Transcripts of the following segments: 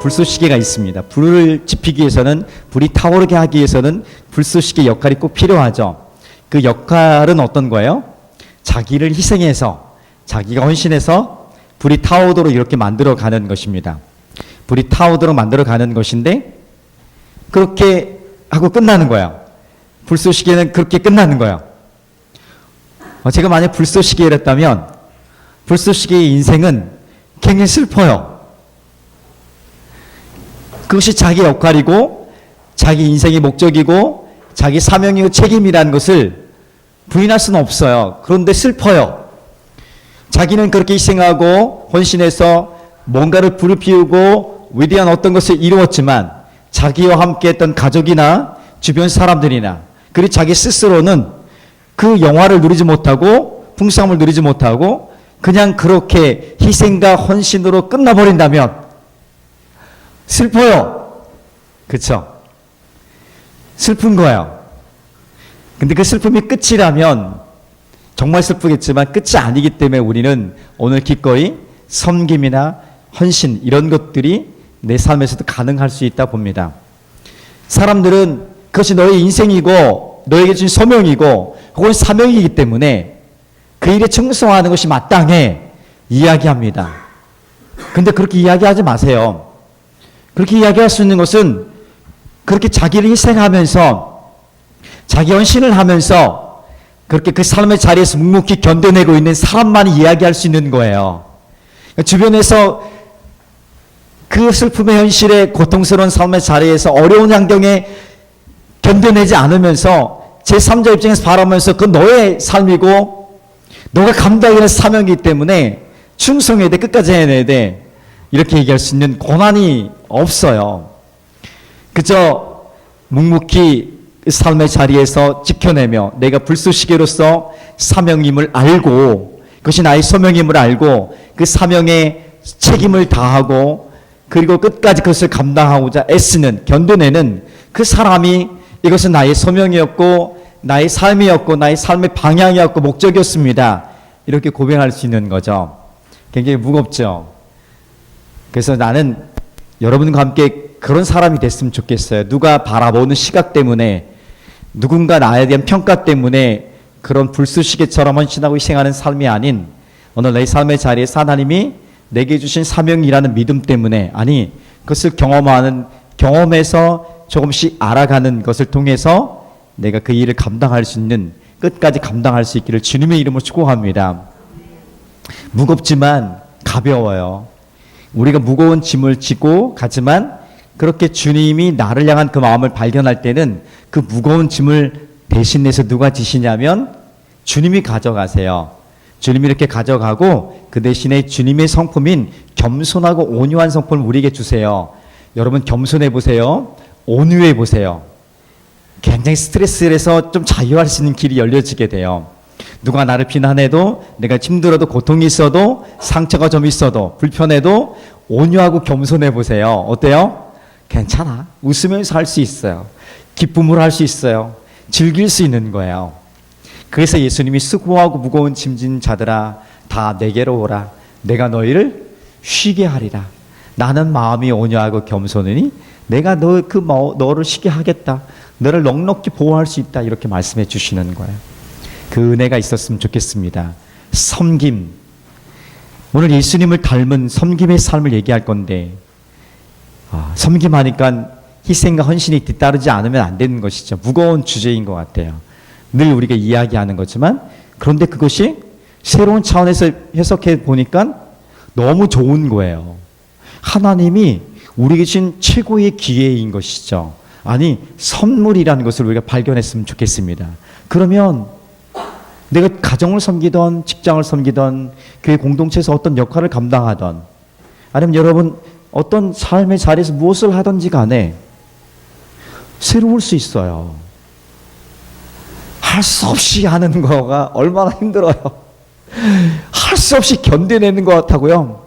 불쏘시개가 있습니다. 불을 지피기 위해서는, 불이 타오르게 하기 위해서는 불쏘시개 역할이 꼭 필요하죠. 그 역할은 어떤 거예요? 자기를 희생해서, 자기가 헌신해서 불이 타오도록 이렇게 만들어가는 것입니다. 불이 타오도록 만들어가는 것인데, 그렇게 하고 끝나는 거예요. 불쏘시개는 그렇게 끝나는 거예요. 제가 만약 불쏘시개였다면 불쏘시개의 인생은 굉장히 슬퍼요. 그것이 자기 역할이고 자기 인생의 목적이고 자기 사명이고 책임이라는 것을 부인할 수는 없어요. 그런데 슬퍼요. 자기는 그렇게 희생하고 헌신해서 뭔가를 불을 피우고 위대한 어떤 것을 이루었지만 자기와 함께했던 가족이나 주변 사람들이나 그리고 자기 스스로는 그 영화를 누리지 못하고 풍성함을 누리지 못하고 그냥 그렇게 희생과 헌신으로 끝나버린다면 슬퍼요. 그쵸? 슬픈 거예요. 근데 그 슬픔이 끝이라면 정말 슬프겠지만 끝이 아니기 때문에 우리는 오늘 기꺼이 섬김이나 헌신 이런 것들이 내 삶에서도 가능할 수 있다 봅니다. 사람들은 그것이 너의 인생이고 너에게 주신 소명이고 혹은 사명이기 때문에 그 일에 충성하는 것이 마땅해 이야기합니다. 근데 그렇게 이야기하지 마세요. 그렇게 이야기할 수 있는 것은 그렇게 자기를 희생하면서 자기 헌신을 하면서 그렇게 그 삶의 자리에서 묵묵히 견뎌내고 있는 사람만이 이야기할 수 있는 거예요. 주변에서 그 슬픔의 현실에 고통스러운 삶의 자리에서 어려운 환경에 견뎌내지 않으면서 제3자 입장에서 바라보면서 그 너의 삶이고 너가 감당해야 할 사명이기 때문에 충성해야 돼. 끝까지 해내야 돼. 이렇게 얘기할 수 있는 권한이 없어요. 그저 묵묵히 삶의 자리에서 지켜내며 내가 불쏘시개로서 사명임을 알고 그것이 나의 소명임을 알고 그 사명에 책임을 다하고 그리고 끝까지 그것을 감당하고자 애쓰는 견뎌내는 그 사람이 이것은 나의 소명이었고 나의 삶이었고 나의 삶의 방향이었고 목적이었습니다. 이렇게 고백할 수 있는 거죠. 굉장히 무겁죠. 그래서 나는 여러분과 함께 그런 사람이 됐으면 좋겠어요. 누가 바라보는 시각 때문에 누군가 나에 대한 평가 때문에 그런 불쏘시개처럼 헌신하고 희생하는 삶이 아닌 오늘 내 삶의 자리에서 하나님이 내게 주신 사명이라는 믿음 때문에 아니 그것을 경험해서 조금씩 알아가는 것을 통해서 내가 그 일을 감당할 수 있는 끝까지 감당할 수 있기를 주님의 이름으로 축복합니다. 무겁지만 가벼워요. 우리가 무거운 짐을 지고 가지만 그렇게 주님이 나를 향한 그 마음을 발견할 때는 그 무거운 짐을 대신해서 누가 지시냐면 주님이 가져가세요. 주님이 이렇게 가져가고 그 대신에 주님의 성품인 겸손하고 온유한 성품을 우리에게 주세요. 여러분 겸손해 보세요. 온유해 보세요. 굉장히 스트레스에서 좀 자유할 수 있는 길이 열려지게 돼요. 누가 나를 비난해도 내가 힘들어도 고통이 있어도 상처가 좀 있어도 불편해도 온유하고 겸손해 보세요. 어때요? 괜찮아. 웃으면서 할 수 있어요. 기쁨으로 할 수 있어요. 즐길 수 있는 거예요. 그래서 예수님이 수고하고 무거운 짐진 자들아 다 내게로 오라. 내가 너희를 쉬게 하리라. 나는 마음이 온유하고 겸손하니 내가 너를 쉬게 하겠다. 너를 넉넉히 보호할 수 있다. 이렇게 말씀해 주시는 거예요. 그 은혜가 있었으면 좋겠습니다. 섬김. 오늘 예수님을 닮은 섬김의 삶을 얘기할 건데 섬김하니까 희생과 헌신이 뒤따르지 않으면 안 되는 것이죠. 무거운 주제인 것 같아요. 늘 우리가 이야기하는 거지만 그런데 그것이 새로운 차원에서 해석해 보니까 너무 좋은 거예요. 하나님이 우리에게 주신 최고의 기회인 것이죠. 아니 선물이라는 것을 우리가 발견했으면 좋겠습니다. 그러면 내가 가정을 섬기던 직장을 섬기던 교회 공동체에서 어떤 역할을 감당하던 아니면 여러분 어떤 삶의 자리에서 무엇을 하든지 간에 새로울 수 있어요. 할 수 없이 하는 거가 얼마나 힘들어요. 할 수 없이 견뎌내는 것 같다고요.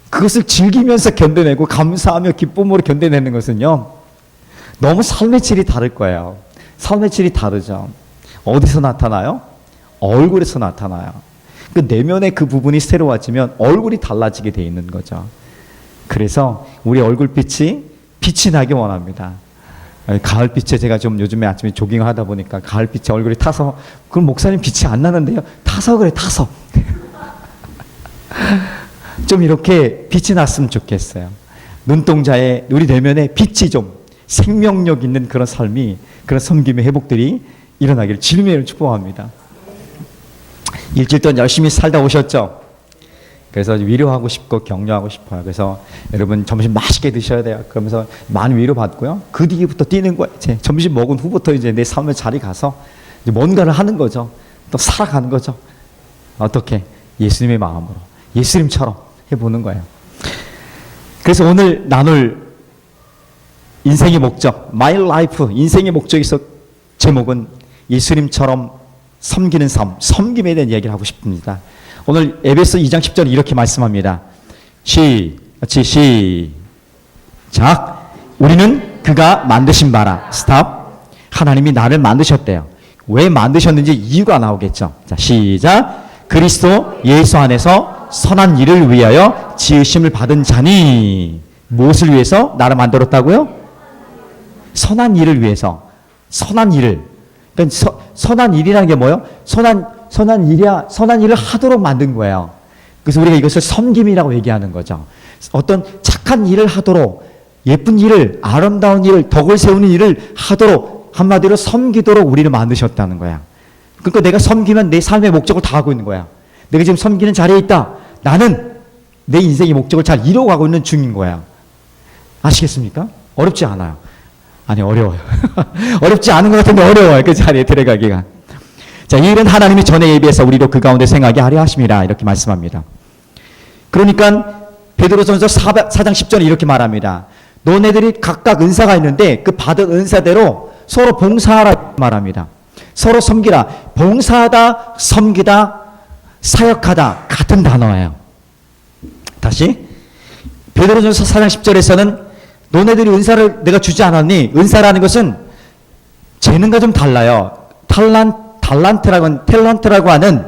그것을 즐기면서 견뎌내고 감사하며 기쁨으로 견뎌내는 것은요. 너무 삶의 질이 다를 거예요. 삶의 질이 다르죠. 어디서 나타나요? 얼굴에서 나타나요. 그 내면의 그 부분이 새로워지면 얼굴이 달라지게 돼 있는 거죠. 그래서 우리 얼굴빛이 빛이 나기 원합니다. 가을빛에 제가 좀 요즘에 아침에 조깅을 하다 보니까 가을빛에 얼굴이 타서, 그럼 목사님 빛이 안 나는데요? 타서 그래, 타서. 좀 이렇게 빛이 났으면 좋겠어요. 눈동자에, 우리 내면에 빛이 좀 생명력 있는 그런 삶이, 그런 섬김의 회복들이 일어나기를 주님의 축복합니다. 일주일 동안 열심히 살다 오셨죠? 그래서 위로하고 싶고 격려하고 싶어요. 그래서 여러분 점심 맛있게 드셔야 돼요. 그러면서 많이 위로받고요. 그 뒤부터 뛰는 거예요. 이제 점심 먹은 후부터 이제 내 삶의 자리 가서 이제 뭔가를 하는 거죠. 또 살아가는 거죠. 어떻게? 예수님의 마음으로, 예수님처럼 해보는 거예요. 그래서 오늘 나눌 인생의 목적, My Life, 인생의 목적에서 제목은 예수님처럼 섬기는 삶, 섬김에 대한 이야기를 하고 싶습니다. 오늘 에베소 2장 10절 이렇게 말씀합니다. 시작. 우리는 그가 만드신 바라. 스탑. 하나님이 나를 만드셨대요. 왜 만드셨는지 이유가 나오겠죠. 자, 시작. 그리스도 예수 안에서 선한 일을 위하여 지으심을 받은 자니. 무엇을 위해서 나를 만들었다고요? 선한 일을 위해서. 선한 일을. 그러니까 선한 일이라는 게 뭐예요? 선한 일을 하도록 만든 거예요. 그래서 우리가 이것을 섬김이라고 얘기하는 거죠. 어떤 착한 일을 하도록, 예쁜 일을, 아름다운 일을, 덕을 세우는 일을 하도록, 한마디로 섬기도록 우리를 만드셨다는 거야. 그러니까 내가 섬기면 내 삶의 목적을 다 하고 있는 거야. 내가 지금 섬기는 자리에 있다. 나는 내 인생의 목적을 잘 이루어가고 있는 중인 거야. 아시겠습니까? 어렵지 않아요. 아니, 어려워요. 어렵지 않은 것 같은데 어려워요. 그 자리에 들어가기가. 자, 이 일은 하나님이 전에 예비해서 우리로 그 가운데 생하게 하려 하심이라 이렇게 말씀합니다. 그러니까 베드로전서 4장 10절에 이렇게 말합니다. 너네들이 각각 은사가 있는데 그 받은 은사대로 서로 봉사하라 말합니다. 서로 섬기라. 봉사하다, 섬기다, 사역하다 같은 단어예요. 다시 베드로전서 4장 10절에서는 너네들이 은사를 내가 주지 않았니? 은사라는 것은 재능과 좀 달라요. 탤런트라고 하는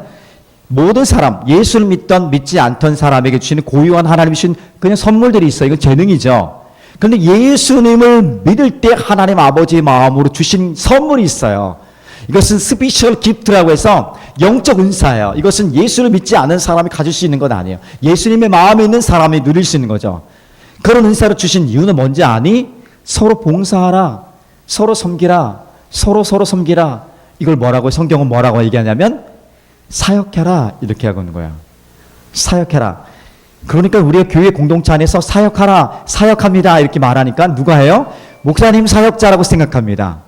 모든 사람, 예수를 믿던 믿지 않던 사람에게 주시는 고유한 하나님이 주신 그냥 선물들이 있어요. 이건 재능이죠. 그런데 예수님을 믿을 때 하나님 아버지의 마음으로 주신 선물이 있어요. 이것은 스피셜 기프트라고 해서 영적 은사예요. 이것은 예수를 믿지 않은 사람이 가질 수 있는 건 아니에요. 예수님의 마음에 있는 사람이 누릴 수 있는 거죠. 그런 은사를 주신 이유는 뭔지 아니? 서로 봉사하라, 서로 섬기라, 서로 섬기라. 이걸 뭐라고, 성경은 뭐라고 얘기하냐면 사역해라 이렇게 하고 있는 거야. 사역해라. 그러니까 우리의 교회 공동체 안에서 사역하라, 사역합니다 이렇게 말하니까 누가 해요? 목사님 사역자라고 생각합니다.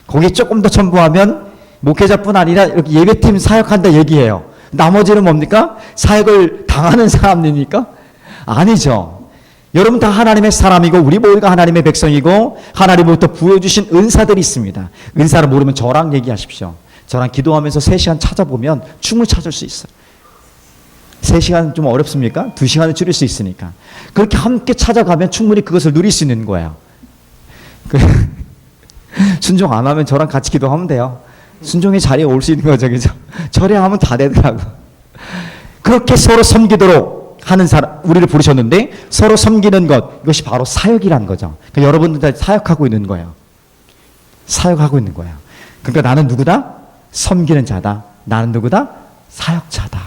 거기에 조금 더 첨부하면 목회자뿐 아니라 이렇게 예배팀 사역한다 얘기해요. 나머지는 뭡니까? 사역을 당하는 사람입니까? 아니죠. 여러분 다 하나님의 사람이고 우리 모두가 하나님의 백성이고 하나님으로부터 부여주신 은사들이 있습니다. 은사를 모르면 저랑 얘기하십시오. 저랑 기도하면서 3시간 찾아보면 충분히 찾을 수 있어요. 3시간은 좀 어렵습니까? 2시간을 줄일 수 있으니까. 그렇게 함께 찾아가면 충분히 그것을 누릴 수 있는 거예요. 순종 안 하면 저랑 같이 기도하면 돼요. 순종의 자리에 올 수 있는 거죠. 그죠? 절약하면 다 되더라고. 그렇게 서로 섬기도록 하는 사람, 우리를 부르셨는데 서로 섬기는 것, 이것이 바로 사역이라는 거죠. 그러니까 여러분들 다 사역하고 있는 거예요. 사역하고 있는 거예요. 그러니까 나는 누구다? 섬기는 자다. 나는 누구다? 사역자다.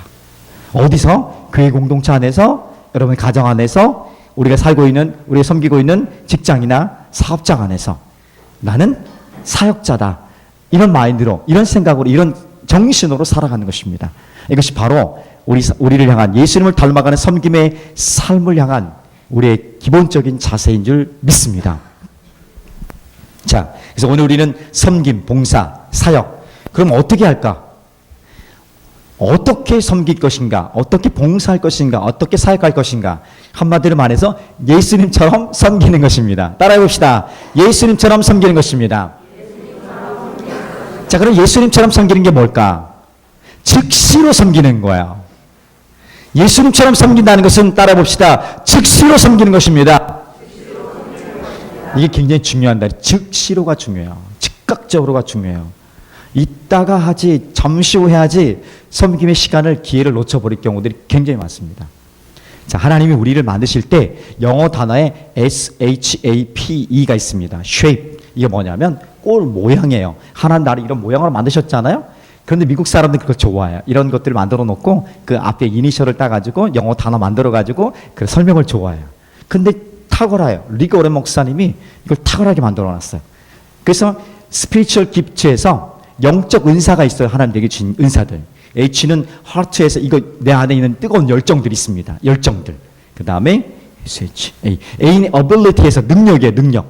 어디서? 교회 공동체 안에서, 여러분 가정 안에서, 우리가 살고 있는, 우리가 섬기고 있는 직장이나 사업장 안에서 나는 사역자다. 이런 마인드로, 이런 생각으로, 이런 정신으로 살아가는 것입니다. 이것이 바로 우리를 향한 예수님을 닮아가는 섬김의 삶을 향한 우리의 기본적인 자세인 줄 믿습니다. 자, 그래서 오늘 우리는 섬김, 봉사, 사역. 그럼 어떻게 할까? 어떻게 섬길 것인가? 어떻게 봉사할 것인가? 어떻게 사역할 것인가? 한마디로 말해서 예수님처럼 섬기는 것입니다. 따라해 봅시다. 예수님처럼 섬기는 것입니다. 자, 그럼 예수님처럼 섬기는 게 뭘까? 즉시로 섬기는 거예요. 예수님처럼 섬긴다는 것은 따라해 봅시다. 즉시로 섬기는 것입니다. 이게 굉장히 중요한다. 즉시로가 중요해요. 즉각적으로가 중요해요. 이따가 하지, 잠시 후 해야지 섬김의 시간을, 기회를 놓쳐버릴 경우들이 굉장히 많습니다. 자, 하나님이 우리를 만드실 때 영어 단어에 SHAPE가 있습니다. shape. 이게 뭐냐면 꼴 모양이에요. 하나님 나를 이런 모양으로 만드셨잖아요. 그런데 미국 사람들 그걸 좋아해요. 이런 것들을 만들어 놓고 그 앞에 이니셜을 따가지고 영어 단어 만들어가지고 그 설명을 좋아해요. 근데 탁월해요. 리고레 목사님이 이걸 탁월하게 만들어 놨어요. 그래서 스피리추얼 기프트에서 영적 은사가 있어요. 하나님에게 주신 은사들. H는 하트에서 이거 내 안에 있는 뜨거운 열정들이 있습니다. 열정들. 그 다음에 SH, A는 ability에서 능력이에요. 능력.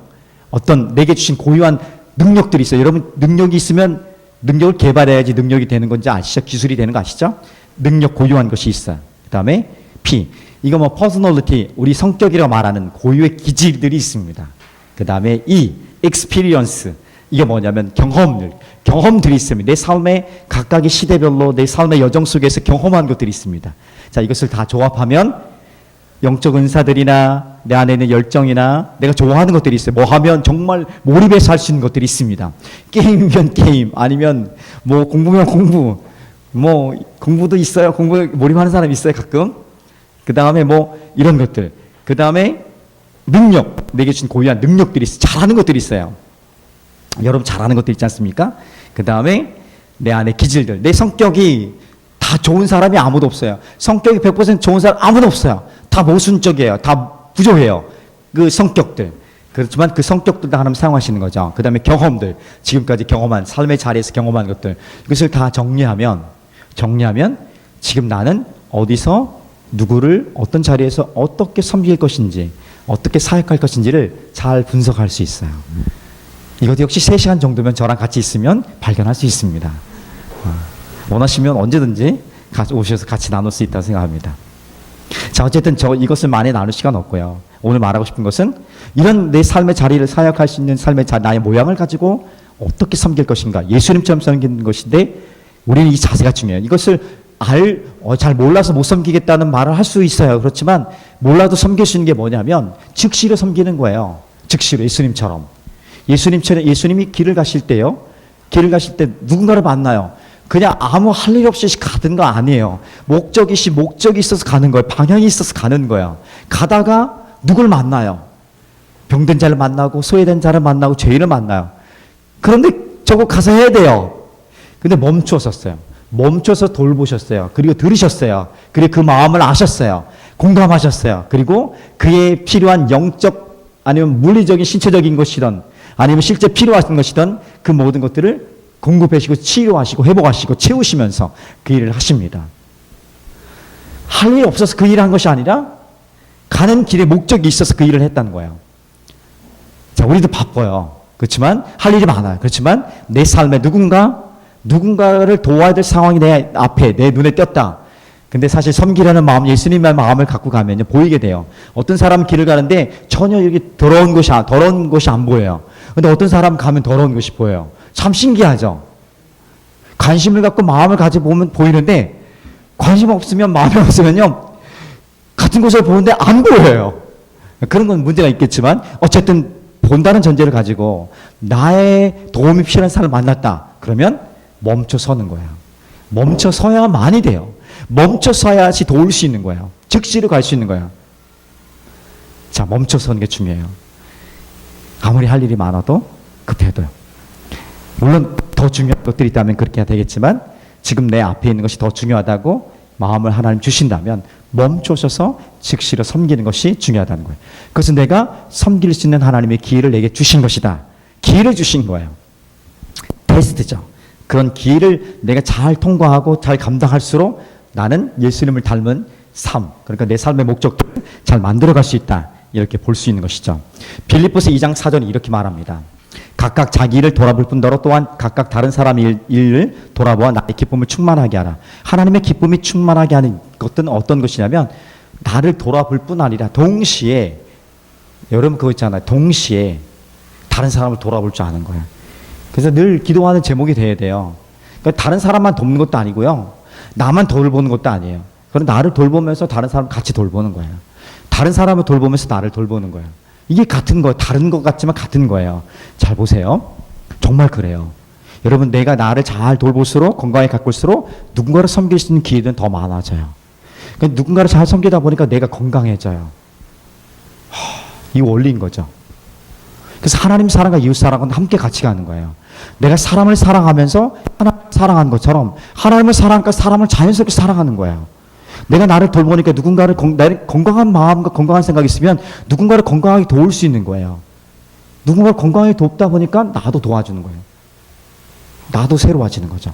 어떤 내게 주신 고유한 능력들이 있어요. 여러분 능력이 있으면 능력을 개발해야지 능력이 되는 건지 아시죠? 기술이 되는 거 아시죠? 능력 고유한 것이 있어요. 그 다음에 P. 이거 뭐 퍼스널리티, 우리 성격이라고 말하는 고유의 기질들이 있습니다. 그 다음에 E. experience. 이게 뭐냐면 경험들이 있습니다. 내 삶의 각각의 시대별로 내 삶의 여정 속에서 경험한 것들이 있습니다. 자, 이것을 다 조합하면 영적 은사들이나 내 안에 있는 열정이나 내가 좋아하는 것들이 있어요. 뭐 하면 정말 몰입해서 할 수 있는 것들이 있습니다. 게임이면 게임, 아니면 뭐 공부면 공부, 뭐 공부도 있어요. 공부에 몰입하는 사람이 있어요, 가끔. 그 다음에 뭐 이런 것들. 그 다음에 능력, 내게 주신 고유한 능력들이 있어요. 잘하는 것들이 있어요. 여러분 잘하는 것들 있지 않습니까? 그 다음에 내 안에 기질들, 내 성격이 다 좋은 사람이 아무도 없어요. 성격이 100% 좋은 사람 아무도 없어요. 다 모순적이에요. 다 부조해요. 그 성격들. 그렇지만 그 성격들도 하나님 사용하시는 거죠. 그 다음에 경험들, 지금까지 경험한, 삶의 자리에서 경험한 것들, 이것을 다 정리하면 지금 나는 어디서 누구를 어떤 자리에서 어떻게 섬길 것인지, 어떻게 사역할 것인지를 잘 분석할 수 있어요. 이것도 역시 3시간 정도면 저랑 같이 있으면 발견할 수 있습니다. 원하시면 언제든지 오셔서 같이 나눌 수 있다고 생각합니다. 자, 어쨌든 이것을 많이 나눌 시간 없고요. 오늘 말하고 싶은 것은 이런 내 삶의 자리를 사역할 수 있는 삶의 나의 모양을 가지고 어떻게 섬길 것인가. 예수님처럼 섬기는 것인데 우리는 이 자세가 중요해요. 이것을 잘 몰라서 못 섬기겠다는 말을 할 수 있어요. 그렇지만 몰라도 섬길 수 있는 게 뭐냐면 즉시로 섬기는 거예요. 즉시로 예수님처럼. 예수님이 길을 가실 때 누군가를 만나요. 그냥 아무 할 일 없이 가는 거 아니에요. 목적이 있어서 가는 거예요. 방향이 있어서 가는 거예요. 가다가 누굴 만나요. 병든 자를 만나고 소외된 자를 만나고 죄인을 만나요. 그런데 저거 가서 해야 돼요. 근데 멈추었어요. 멈춰서 돌보셨어요. 그리고 들으셨어요. 그리고 그 마음을 아셨어요. 공감하셨어요. 그리고 그에 필요한 영적 아니면 물리적인 신체적인 것이든 아니면 실제 필요하신 것이든 그 모든 것들을 공급하시고 치료하시고 회복하시고 채우시면서 그 일을 하십니다. 할 일이 없어서 그 일을 한 것이 아니라 가는 길에 목적이 있어서 그 일을 했다는 거예요. 자, 우리도 바빠요. 그렇지만 할 일이 많아요. 그렇지만 내 삶에 누군가를 도와야 될 상황이 내 앞에 내 눈에 띄었다. 근데 사실 섬기려는 마음, 예수님의 마음을 갖고 가면요 보이게 돼요. 어떤 사람은 길을 가는데 전혀 이렇게 더러운 것이 안 보여요. 근데 어떤 사람은 가면 더러운 것이 보여요. 참 신기하죠. 관심을 갖고 마음을 가지고 보면 보이는데 관심 없으면 마음이 없으면요 같은 것을 보는데 안 보여요. 그런 건 문제가 있겠지만 어쨌든 본다는 전제를 가지고 나의 도움이 필요한 사람을 만났다. 그러면 멈춰 서는 거예요. 멈춰 서야만이 돼요. 멈춰 서야지 도울 수 있는 거예요. 즉시로 갈 수 있는 거예요. 자, 멈춰 서는 게 중요해요. 아무리 할 일이 많아도 급해도요. 물론 더 중요한 것들이 있다면 그렇게 해야 되겠지만 지금 내 앞에 있는 것이 더 중요하다고 마음을 하나님 주신다면 멈춰서서 즉시로 섬기는 것이 중요하다는 거예요. 그것은 내가 섬길 수 있는 하나님의 기회를 내게 주신 것이다. 기회를 주신 거예요. 테스트죠. 그런 기회를 내가 잘 통과하고 잘 감당할수록 나는 예수님을 닮은 삶, 그러니까 내 삶의 목적들을 잘 만들어갈 수 있다. 이렇게 볼 수 있는 것이죠. 빌립보서 2장 4절이 이렇게 말합니다. 각각 자기 일을 돌아볼 뿐더러 또한 각각 다른 사람의 일을 돌아보아 나의 기쁨을 충만하게 하라. 하나님의 기쁨이 충만하게 하는 것은 어떤 것이냐면 나를 돌아볼 뿐 아니라 동시에 여러분 그거 있잖아요. 동시에 다른 사람을 돌아볼 줄 아는 거예요. 그래서 늘 기도하는 제목이 돼야 돼요. 그러니까 다른 사람만 돕는 것도 아니고요. 나만 돌보는 것도 아니에요. 그럼 나를 돌보면서 다른 사람 같이 돌보는 거예요. 다른 사람을 돌보면서 나를 돌보는 거예요. 이게 같은 거예요. 다른 것 같지만 같은 거예요. 잘 보세요. 정말 그래요. 여러분 내가 나를 잘 돌볼수록 건강하게 가꿀수록 누군가를 섬길 수 있는 기회는 더 많아져요. 그러니까 누군가를 잘 섬기다 보니까 내가 건강해져요. 이 원리인 거죠. 그래서 하나님 사랑과 이웃 사랑은 함께 같이 가는 거예요. 내가 사람을 사랑하면서 하나님을 사랑하는 것처럼 하나님을 사랑하니까 사람을 자연스럽게 사랑하는 거예요. 내가 나를 돌보니까 누군가를 나의 건강한 마음과 건강한 생각이 있으면 누군가를 건강하게 도울 수 있는 거예요. 누군가를 건강하게 돕다 보니까 나도 도와주는 거예요. 나도 새로워지는 거죠.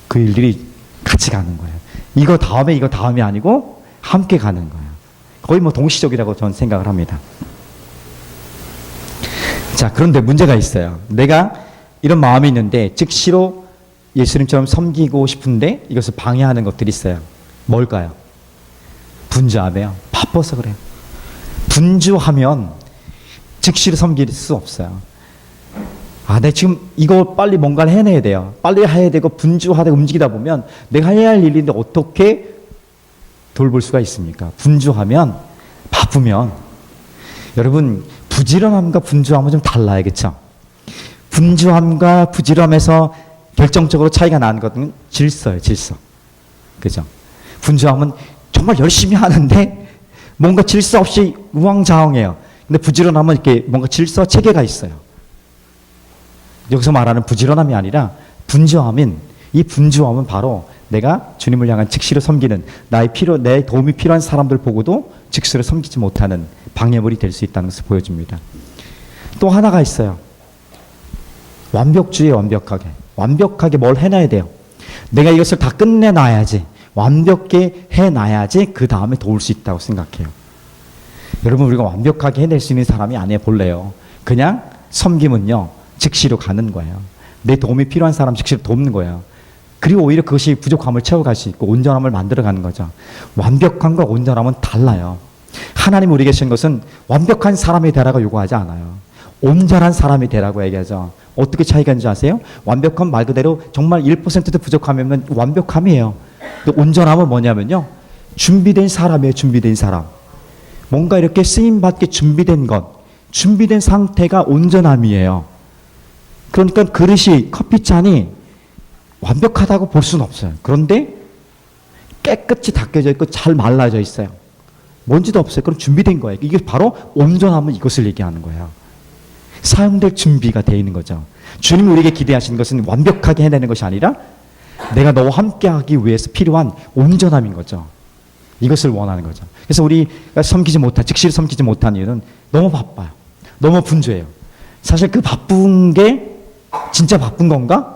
그 일들이 같이 가는 거예요. 이거 다음이 아니고 함께 가는 거예요. 거의 뭐 동시적이라고 저는 생각을 합니다. 자, 그런데 문제가 있어요. 내가 이런 마음이 있는데 즉시로 예수님처럼 섬기고 싶은데 이것을 방해하는 것들이 있어요. 뭘까요? 분주하며 바빠서 그래요. 분주하면 즉시로 섬길 수 없어요. 내가 지금 이거 빨리 뭔가를 해내야 돼요. 빨리 해야 되고 분주하게 움직이다 보면 내가 해야 할 일인데 어떻게 돌볼 수가 있습니까? 분주하면, 바쁘면. 여러분, 부지런함과 분주함은 좀 달라요. 그렇죠? 분주함과 부지런함에서 결정적으로 차이가 나는 것은 질서예요. 질서. 그죠? 분주함은 정말 열심히 하는데 뭔가 질서 없이 우왕좌왕해요. 근데 부지런함은 이렇게 뭔가 질서 체계가 있어요. 여기서 말하는 부지런함이 아니라 분주함인, 이 분주함은 바로 내가 주님을 향한 즉시로 섬기는, 내 도움이 필요한 사람들 보고도 즉시로 섬기지 못하는 방해물이 될 수 있다는 것을 보여줍니다. 또 하나가 있어요. 완벽주의. 완벽하게 뭘 해놔야 돼요. 내가 이것을 다 끝내놔야지, 완벽하게 해놔야지 그 다음에 도울 수 있다고 생각해요. 여러분, 우리가 완벽하게 해낼 수 있는 사람이 아니에요. 본래요. 그냥 섬김은요, 즉시로 가는 거예요. 내 도움이 필요한 사람 즉시로 돕는 거예요. 그리고 오히려 그것이 부족함을 채워갈 수 있고 온전함을 만들어가는 거죠. 완벽함과 온전함은 달라요. 하나님 우리에게 주신 것은 완벽한 사람이 되라고 요구하지 않아요. 온전한 사람이 되라고 얘기하죠. 어떻게 차이가 있는지 아세요? 완벽함 말 그대로 정말 1%도 부족하면 완벽함이에요. 온전함은 뭐냐면요, 준비된 사람이에요. 준비된 사람. 뭔가 이렇게 쓰임받게 준비된 것, 준비된 상태가 온전함이에요. 그러니까 그릇이, 커피잔이 완벽하다고 볼 수는 없어요. 그런데 깨끗이 닦여져 있고 잘 말라져 있어요. 먼지도 없어요. 그럼 준비된 거예요. 이게 바로 온전함은 이것을 얘기하는 거예요. 사용될 준비가 되어 있는 거죠. 주님이 우리에게 기대하시는 것은 완벽하게 해내는 것이 아니라 내가 너와 함께하기 위해서 필요한 온전함인 거죠. 이것을 원하는 거죠. 그래서 우리가 즉시로 섬기지 못한 이유는 너무 바빠요. 너무 분주해요. 사실 그 바쁜 게 진짜 바쁜 건가?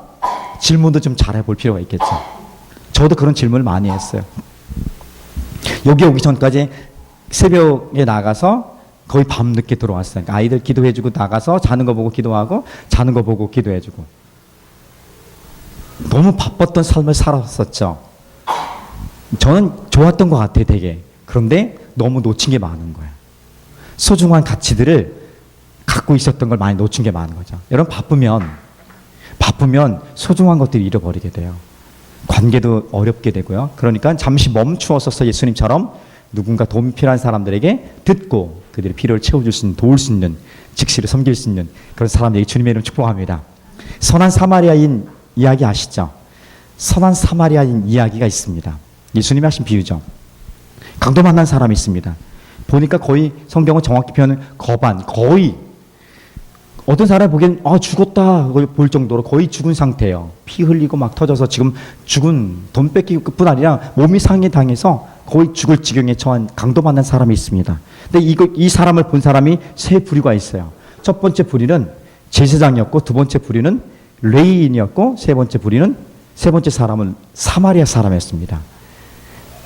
질문도 좀 잘해볼 필요가 있겠죠. 저도 그런 질문을 많이 했어요. 여기 오기 전까지 새벽에 나가서 거의 밤늦게 들어왔어요. 그러니까 아이들 기도해주고 나가서 자는 거 보고 기도하고 자는 거 보고 기도해주고. 너무 바빴던 삶을 살았었죠. 저는 좋았던 것 같아요, 되게. 그런데 너무 놓친 게 많은 거예요. 소중한 가치들을 갖고 있었던 걸 많이 놓친 게 많은 거죠. 여러분, 바쁘면 소중한 것들을 잃어버리게 돼요. 관계도 어렵게 되고요. 그러니까 잠시 멈추어서서 예수님처럼 누군가 도움이 필요한 사람들에게 듣고 그들의 필요를 채워줄 수 있는, 도울 수 있는, 즉시를 섬길 수 있는 그런 사람들에게 주님의 이름 축복합니다. 선한 사마리아인 이야기 아시죠? 선한 사마리아인 이야기가 있습니다. 예수님이 하신 비유죠. 강도 만난 사람이 있습니다. 보니까 거의 성경은 정확히 표현은 거의 어떤 사람이 보기엔 죽었다 볼 정도로 거의 죽은 상태예요. 피 흘리고 막 터져서 지금 죽은, 돈 뺏기고 뿐 아니라 몸이 상해 당해서 거의 죽을 지경에 처한 강도 만난 사람이 있습니다. 근데 이 사람을 본 사람이 세 부류가 있어요. 첫 번째 부류는 제사장이었고, 두 번째 부류는 레위인이었고, 세 번째 사람은 사마리아 사람이었습니다.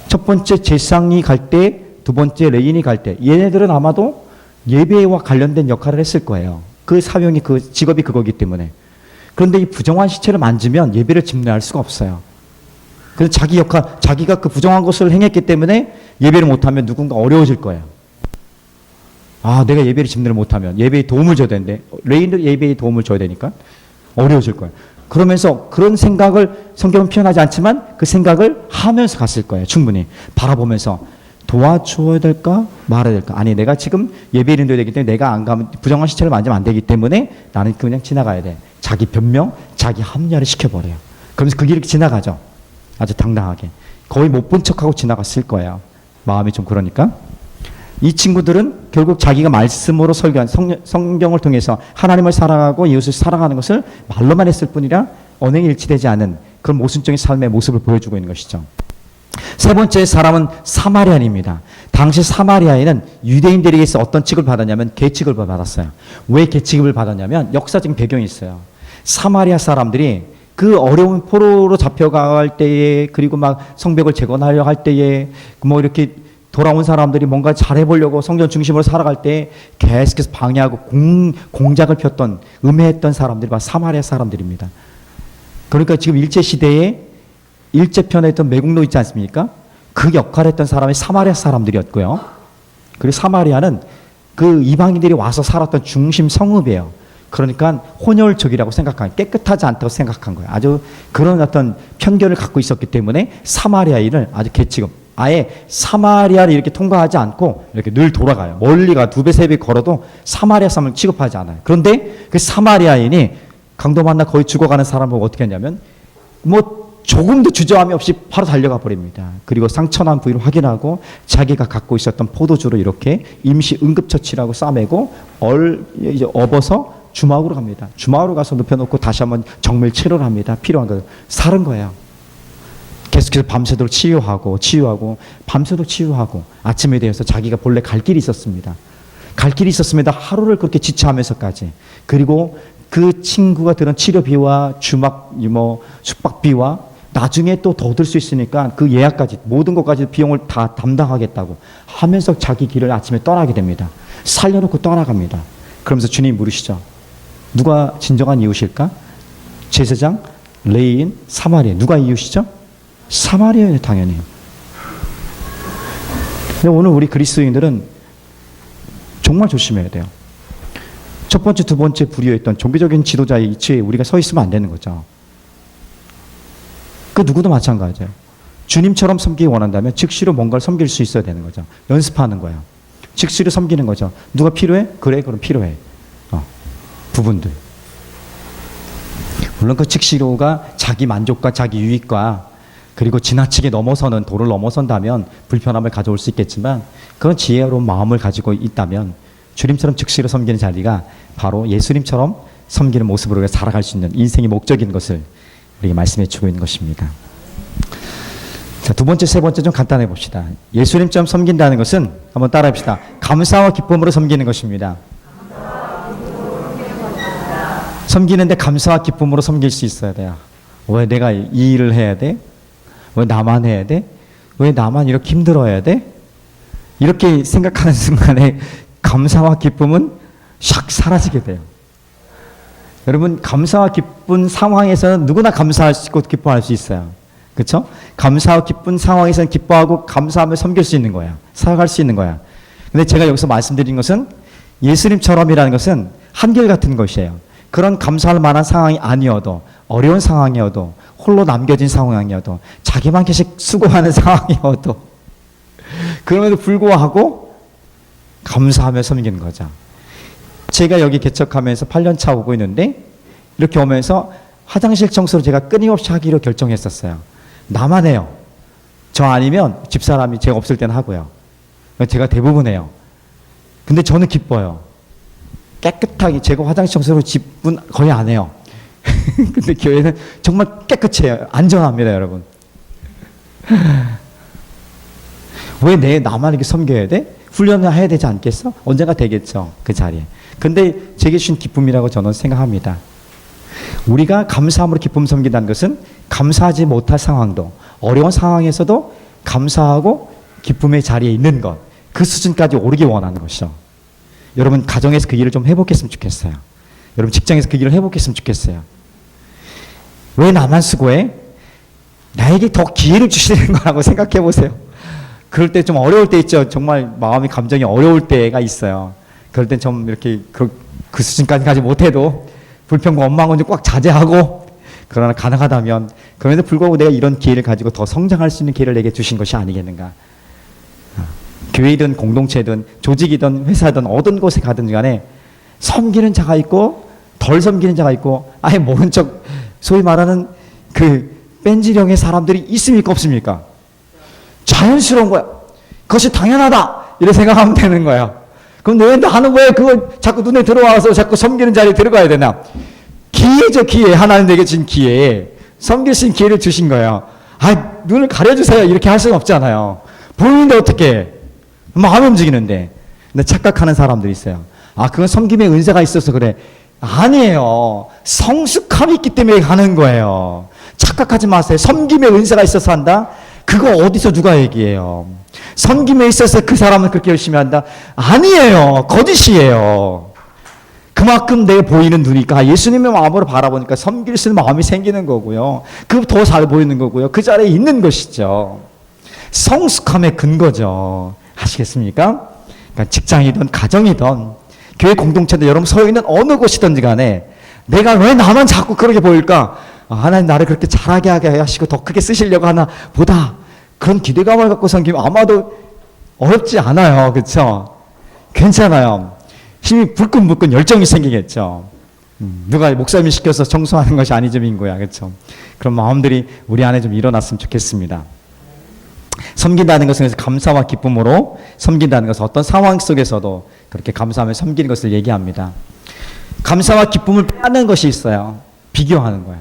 첫 번째 제사장이 갈 때, 두 번째 레위인이 갈 때, 얘네들은 아마도 예배와 관련된 역할을 했을 거예요. 그 사명이, 그 직업이 그거기 때문에. 그런데 이 부정한 시체를 만지면 예배를 집례할 수가 없어요. 그래서 자기가 그 부정한 것을 행했기 때문에 예배를 못하면 누군가 어려워질 거예요. 내가 예배를 집례를 못하면 예배에 도움을 줘야 되는데, 레위인도 예배에 도움을 줘야 되니까 어려워질 거예요. 그러면서 그런 생각을 성경은 표현하지 않지만 그 생각을 하면서 갔을 거예요. 충분히 바라보면서 도와줘야 될까 말아야 될까. 아니, 내가 지금 예배를 인도해야 되기 때문에 내가 안 가면 부정한 시체를 만지면 안 되기 때문에 나는 그냥 지나가야 돼. 자기 변명, 자기 합리화를 시켜버려요. 그러면서 그 길을 지나가죠. 아주 당당하게. 거의 못 본 척하고 지나갔을 거예요. 마음이 좀 그러니까. 이 친구들은 결국 자기가 말씀으로 설교한 성경을 통해서 하나님을 사랑하고 이웃을 사랑하는 것을 말로만 했을 뿐이라 언행이 일치되지 않은 그런 모순적인 삶의 모습을 보여주고 있는 것이죠. 세 번째 사람은 사마리아인입니다. 당시 사마리아인은 유대인들에게서 어떤 취급을 받았냐면 계취급을 받았어요. 왜 계취급을 받았냐면 역사적인 배경이 있어요. 사마리아 사람들이 그 어려운 포로로 잡혀갈 때에, 그리고 막 성벽을 재건하려 할 때에, 뭐 이렇게 돌아온 사람들이 뭔가 잘해보려고 성전 중심으로 살아갈 때 계속해서 방해하고 공작을 폈던, 음해했던 사람들이 바로 사마리아 사람들입니다. 그러니까 지금 일제시대에 일제편에 있던 매국노 있지 않습니까? 그 역할을 했던 사람이 사마리아 사람들이었고요. 그리고 사마리아는 그 이방인들이 와서 살았던 중심 성읍이에요. 그러니까 혼혈족이라고 생각한, 깨끗하지 않다고 생각한 거예요. 아주 그런 어떤 편견을 갖고 있었기 때문에 사마리아인을 아주 계치금, 아예 사마리아를 이렇게 통과하지 않고 이렇게 늘 돌아가요. 멀리 가 2배, 3배 걸어도 사마리아 사람을 취급하지 않아요. 그런데 그 사마리아인이 강도 만나 거의 죽어가는 사람을 어떻게 했냐면 뭐 조금도 주저함이 없이 바로 달려가 버립니다. 그리고 상처난 부위를 확인하고 자기가 갖고 있었던 포도주를 이렇게 임시 응급처치라고 싸매고 이제 업어서 주막으로 갑니다. 주막으로 가서 눕혀놓고 다시 한번 정밀 치료를 합니다. 필요한 걸 사는 거예요. 계속해서 밤새도록 치유하고 밤새도록 치유하고 아침에 되어서 자기가 본래 갈 길이 있었습니다. 갈 길이 있었습니다. 하루를 그렇게 지체하면서까지. 그리고 그 친구가 들은 치료비와 주막 뭐 숙박비와 나중에 또 더 얻을 수 있으니까 그 예약까지 모든 것까지 비용을 다 담당하겠다고 하면서 자기 길을 아침에 떠나게 됩니다. 살려놓고 떠나갑니다. 그러면서 주님 물으시죠. 누가 진정한 이웃일까? 제사장, 레위인, 사마리아. 누가 이웃이죠? 사마리아예요, 당연히. 근데 오늘 우리 그리스도인들은 정말 조심해야 돼요. 첫 번째, 두 번째 불의했던 종교적인 지도자의 위치에 우리가 서 있으면 안 되는 거죠. 그 누구도 마찬가지예요. 주님처럼 섬기기 원한다면 즉시로 뭔가를 섬길 수 있어야 되는 거죠. 연습하는 거예요. 즉시로 섬기는 거죠. 누가 필요해? 그래, 그럼 필요해. 부분들. 물론 그 즉시로가 자기 만족과 자기 유익과 그리고 지나치게 넘어서는 도를 넘어선다면 불편함을 가져올 수 있겠지만 그런 지혜로운 마음을 가지고 있다면 주님처럼 즉시로 섬기는 자리가 바로 예수님처럼 섬기는 모습으로 살아갈 수 있는 인생의 목적인 것을 우리에게 말씀해 주고 있는 것입니다. 자, 두 번째, 세 번째 좀 간단해 봅시다. 예수님처럼 섬긴다는 것은 한번 따라해 봅시다. 감사와 기쁨으로 섬기는 것입니다. 섬기는데 감사와 기쁨으로 섬길 수 있어야 돼요. 왜 내가 이 일을 해야 돼? 왜 나만 해야 돼? 왜 나만 이렇게 힘들어야 돼? 이렇게 생각하는 순간에 감사와 기쁨은 샥 사라지게 돼요. 여러분, 감사와 기쁜 상황에서는 누구나 감사하고 기뻐할 수 있어요. 그렇죠? 감사와 기쁜 상황에서는 기뻐하고 감사하며 섬길 수 있는 거야. 살아갈 수 있는 거야. 근데 제가 여기서 말씀드린 것은 예수님처럼이라는 것은 한결같은 것이에요. 그런 감사할 만한 상황이 아니어도, 어려운 상황이어도, 홀로 남겨진 상황이어도, 자기만 계속 수고하는 상황이어도, 그럼에도 불구하고 감사하며 섬기는 거죠. 제가 여기 개척하면서 8년 차 오고 있는데 이렇게 오면서 화장실 청소를 제가 끊임없이 하기로 결정했었어요. 나만 해요. 저 아니면 집사람이 제가 없을 때는 하고요. 제가 대부분 해요. 근데 저는 기뻐요. 깨끗하게 제가 화장실 청소를 집은 거의 안 해요. 근데 교회는 정말 깨끗해요. 안전합니다, 여러분. 왜 나만 이렇게 섬겨야 돼? 훈련을 해야 되지 않겠어? 언젠가 되겠죠, 그 자리에. 근데 제게 주신 기쁨이라고 저는 생각합니다. 우리가 감사함으로 기쁨 섬긴다는 것은 감사하지 못할 상황도, 어려운 상황에서도 감사하고 기쁨의 자리에 있는 것, 그 수준까지 오르기 원하는 것이죠. 여러분 가정에서 그 일을 좀 회복했으면 좋겠어요. 여러분 직장에서 그 일을 회복했으면 좋겠어요. 왜 나만 수고해? 나에게 더 기회를 주시는 거라고 생각해 보세요. 그럴 때 좀 어려울 때 있죠. 정말 마음이 감정이 어려울 때가 있어요. 그럴 땐 좀 이렇게 그 수준까지 가지 못해도 불평과 원망은 좀 꽉 자제하고, 그러나 가능하다면 그럼에도 불구하고 내가 이런 기회를 가지고 더 성장할 수 있는 기회를 내게 주신 것이 아니겠는가. 교회든 공동체든 조직이든 회사든 어떤 곳에 가든 간에 섬기는 자가 있고 덜 섬기는 자가 있고 아예 모른 척 소위 말하는 그 뺀지령의 사람들이 있습니까 없습니까? 자연스러운 거야. 그것이 당연하다. 이렇게 생각하면 되는 거예요. 그럼 나는 왜 그걸 자꾸 눈에 들어와서 자꾸 섬기는 자리에 들어가야 되나? 기회죠, 기회. 하나님 내게 준 기회. 섬길 수 있는 기회를 주신 거예요. 눈을 가려주세요. 이렇게 할 수는 없잖아요. 보이는데 어떻게? 마음이 움직이는데. 근데 착각하는 사람들이 있어요. 그건 섬김의 은사가 있어서 그래. 아니에요. 성숙함이 있기 때문에 하는 거예요. 착각하지 마세요. 섬김의 은사가 있어서 한다? 그거 어디서 누가 얘기해요? 섬김에 있어서 그 사람은 그렇게 열심히 한다? 아니에요. 거짓이에요. 그만큼 내가 보이는 눈이니까 예수님의 마음으로 바라보니까 섬길 수 있는 마음이 생기는 거고요. 그 더 잘 보이는 거고요. 그 자리에 있는 것이죠. 성숙함의 근거죠. 아시겠습니까? 그러니까 직장이든 가정이든 교회 공동체든 여러분 서 있는 어느 곳이든지 간에 내가 왜 나만 자꾸 그렇게 보일까? 하나님 나를 그렇게 잘하게 하게 하시고 더 크게 쓰시려고 하나 보다. 그런 기대감을 갖고 섬기면 아마도 어렵지 않아요. 그렇죠? 괜찮아요. 힘이 불끈불끈 열정이 생기겠죠. 누가 목사님이 시켜서 청소하는 것이 아니죠, 민구야. 그렇죠? 그런 마음들이 우리 안에 좀 일어났으면 좋겠습니다. 섬긴다는 것은 감사와 기쁨으로 섬긴다는 것은 어떤 상황 속에서도 그렇게 감사하며 섬기는 것을 얘기합니다. 감사와 기쁨을 빼앗는 것이 있어요. 비교하는 거예요.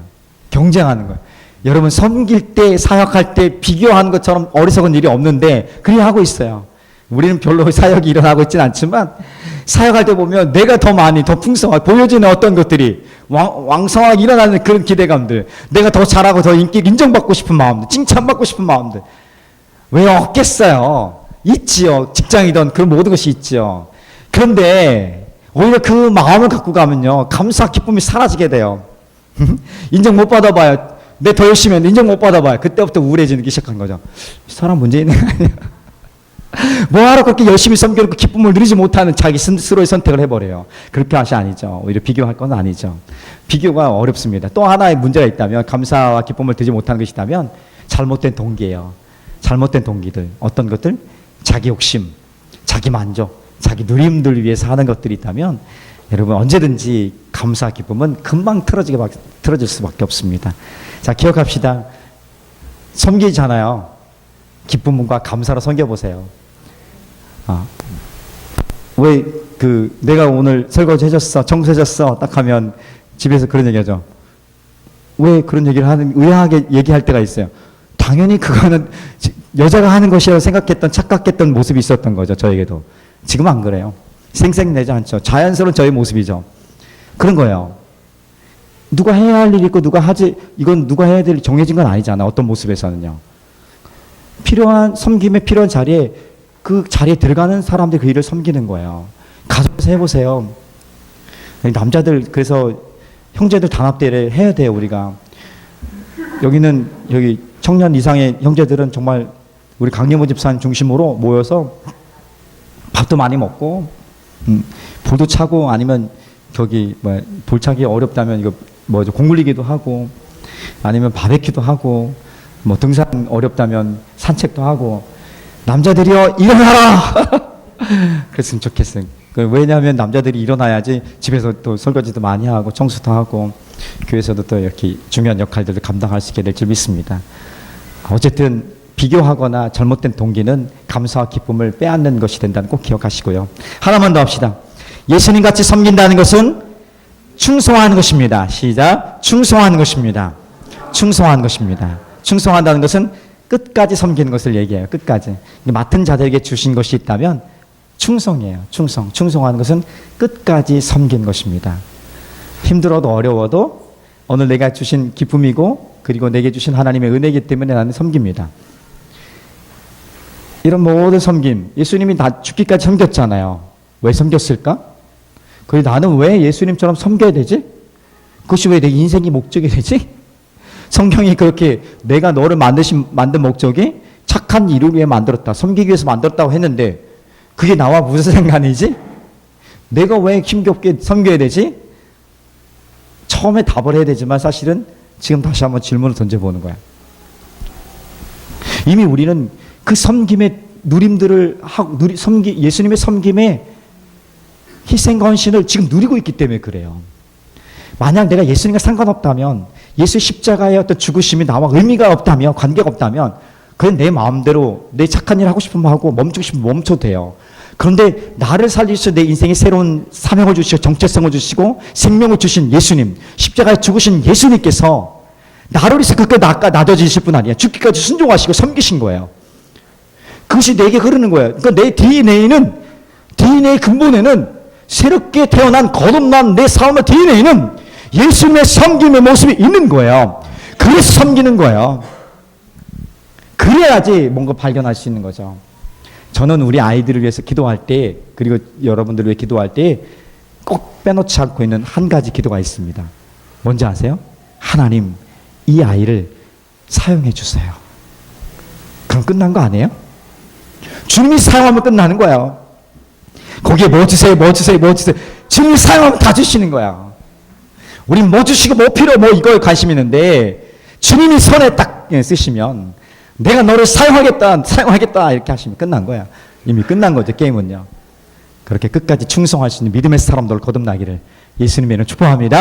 경쟁하는 거예요. 여러분 섬길 때 사역할 때 비교하는 것처럼 어리석은 일이 없는데 그리 하고 있어요. 우리는 별로 사역이 일어나고 있지는 않지만 사역할 때 보면 내가 더 많이 더 풍성하게 보여지는 어떤 것들이 왕성하게 일어나는 그런 기대감들, 내가 더 잘하고 더 인정받고 싶은 마음들, 칭찬받고 싶은 마음들 왜 없겠어요? 있지요. 직장이든 그런 모든 것이 있지요. 그런데 오히려 그 마음을 갖고 가면요 감사 기쁨이 사라지게 돼요. 인정 못 받아봐요. 내 더 열심히 했는데 인정 못 받아봐요. 그때부터 우울해지기 시작한 거죠. 사람 문제 있는 거 아니야? 뭐하러 그렇게 열심히 섬겨놓고 기쁨을 누리지 못하는 자기 스스로의 선택을 해버려요. 그렇게 것이 아니죠. 오히려 비교할 건 아니죠. 비교가 어렵습니다. 또 하나의 문제가 있다면 감사와 기쁨을 드리지 못하는 것이 있다면 잘못된 동기예요. 잘못된 동기들. 어떤 것들? 자기 욕심, 자기 만족, 자기 누림들 위해서 하는 것들이 있다면 여러분 언제든지 감사 기쁨은 금방 틀어질 수밖에 없습니다. 자, 기억합시다. 섬기잖아요. 기쁨과 감사로 섬겨보세요. 왜 내가 오늘 설거지 해줬어, 청소해줬어 딱 하면 집에서 그런 얘기하죠. 왜 그런 얘기를 의아하게 얘기할 때가 있어요. 당연히 그거는 여자가 하는 것이라고 생각했던 착각했던 모습이 있었던 거죠. 저에게도. 지금 안 그래요. 생색내지 않죠. 자연스러운 저의 모습이죠. 그런 거예요. 누가 해야 할 일이 있고 이건 누가 해야 될 정해진 건 아니잖아. 어떤 모습에서는요. 섬김에 필요한 자리에 그 자리에 들어가는 사람들이 그 일을 섬기는 거예요. 가정에서 해보세요. 남자들 그래서 형제들 단합대회를 해야 돼요. 우리가 여기 청년 이상의 형제들은 정말 우리 강림호 집사님 중심으로 모여서 밥도 많이 먹고 불도 차고 아니면 불차기 어렵다면 이거 공물리기도 하고 아니면 바베큐도 하고 등산 어렵다면 산책도 하고 남자들이요 일어나라 그랬으면 좋겠어요. 왜냐하면 남자들이 일어나야지 집에서 또 설거지도 많이 하고 청소도 하고 교회에서도 또 이렇게 중요한 역할들을 감당할 수 있게 될 줄 믿습니다. 어쨌든 비교하거나 잘못된 동기는 감사와 기쁨을 빼앗는 것이 된다는 꼭 기억하시고요. 하나만 더 합시다. 예수님 같이 섬긴다는 것은 충성하는 것입니다. 시작. 충성하는 것입니다. 충성하는 것입니다. 충성한다는 것은 끝까지 섬기는 것을 얘기해요. 끝까지. 맡은 자들에게 주신 것이 있다면 충성이에요. 충성하는 것은 끝까지 섬기는 것입니다. 힘들어도 어려워도 오늘 내가 주신 기쁨이고 그리고 내게 주신 하나님의 은혜이기 때문에 나는 섬깁니다. 이런 모든 섬김, 예수님이 다 죽기까지 섬겼잖아요. 왜 섬겼을까? 그리고 나는 왜 예수님처럼 섬겨야 되지? 그것이 왜 내 인생의 목적이 되지? 성경이 그렇게 내가 너를 만든 목적이 착한 일을 위해 만들었다. 섬기기 위해서 만들었다고 했는데 그게 나와 무슨 상관이지? 내가 왜 힘겹게 섬겨야 되지? 처음에 답을 해야 되지만 사실은 지금 다시 한번 질문을 던져보는 거야. 이미 우리는 그 섬김의 누림들을 예수님의 섬김의 희생과 헌신을 지금 누리고 있기 때문에 그래요. 만약 내가 예수님과 상관없다면 예수 십자가의 어떤 죽으심이 나와 의미가 없다면 관계가 없다면 그건 내 마음대로 내 착한 일 하고 싶으면 하고 멈추고 싶으면 멈춰도 돼요. 그런데 나를 살리셔서 내 인생에 새로운 사명을 주시고 정체성을 주시고 생명을 주신 예수님, 십자가에 죽으신 예수님께서 나를 위해서 끝까지 놔둬지실 분 아니에요. 죽기까지 순종하시고 섬기신 거예요. 그것이 내게 흐르는 거예요. 그러니까 내 DNA 근본에는 새롭게 태어난 거듭난 내 삶의 DNA는 예수님의 섬김의 모습이 있는 거예요. 그래서 섬기는 거예요. 그래야지 뭔가 발견할 수 있는 거죠. 저는 우리 아이들을 위해서 기도할 때, 그리고 여러분들을 위해 기도할 때 꼭 빼놓지 않고 있는 한 가지 기도가 있습니다. 뭔지 아세요? 하나님, 이 아이를 사용해 주세요. 그럼 끝난 거 아니에요? 주님이 사용하면 끝나는 거예요. 거기에 뭐 주세요, 뭐 주세요, 뭐 주세요. 주님이 사용하면 다 주시는 거야. 우린 뭐 주시고 뭐 필요 뭐 이거에 관심 있는데 주님이 손에 딱 쓰시면 내가 너를 사용하겠다 이렇게 하시면 끝난 거야. 이미 끝난 거죠, 게임은요. 그렇게 끝까지 충성할 수 있는 믿음의 사람들 거듭나기를 예수님의 이름으로 축복합니다.